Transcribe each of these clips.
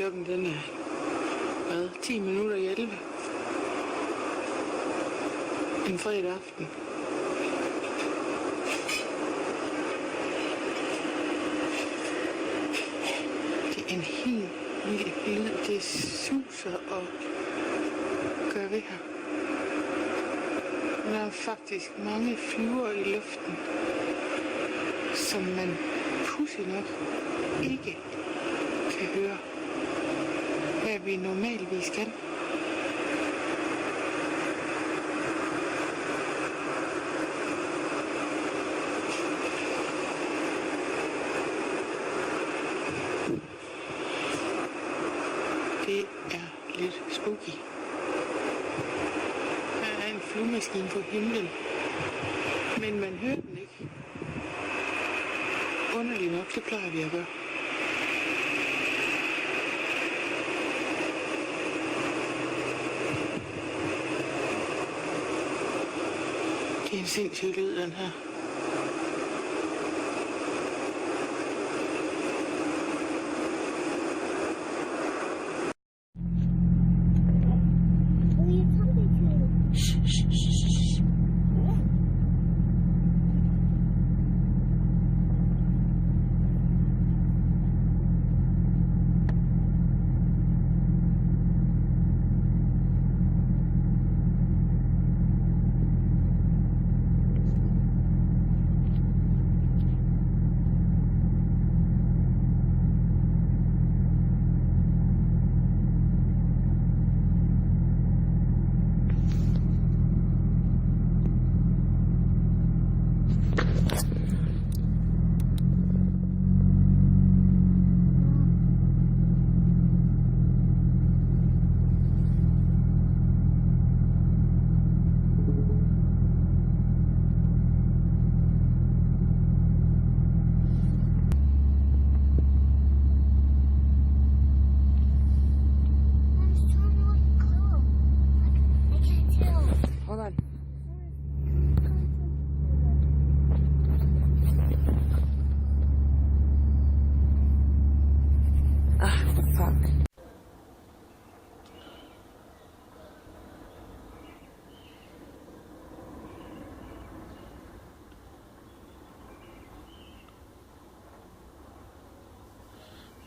Klokken den er, 10 minutter i 11. En fredag aften. Det er en helt vild lyd. Det suser og gør ved her. Der er faktisk mange flyver i luften, som man pudsigt nok ikke kan høre, hvad vi normalvis kan. Det er lidt spooky. Her er en flyvemaskine på himlen, men man hører den ikke. Underligt nok, det plejer vi at gøre. Det er en sindssyg lyd, den her.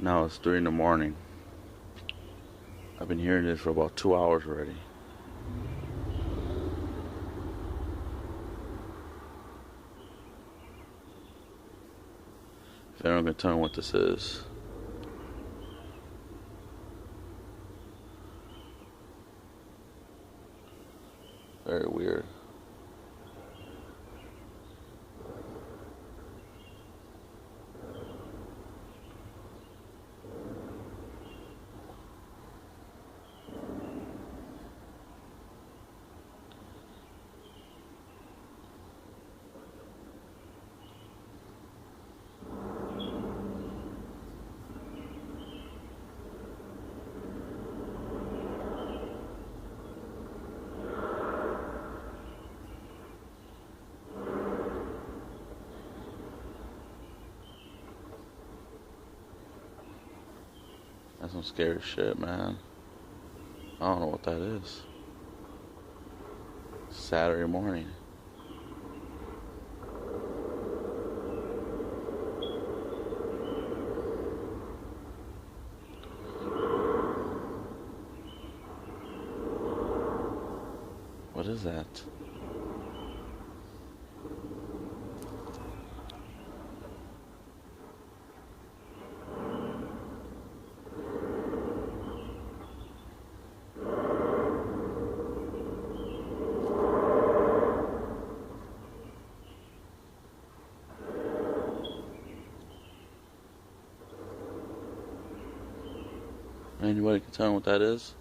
Now it's 3 in the morning. I've been hearing this for about 2 hours already. If anyone can tell me what this is. Very weird. That's some scary shit, man. I don't know what that is. Saturday morning. What is that? Anybody can tell me what that is?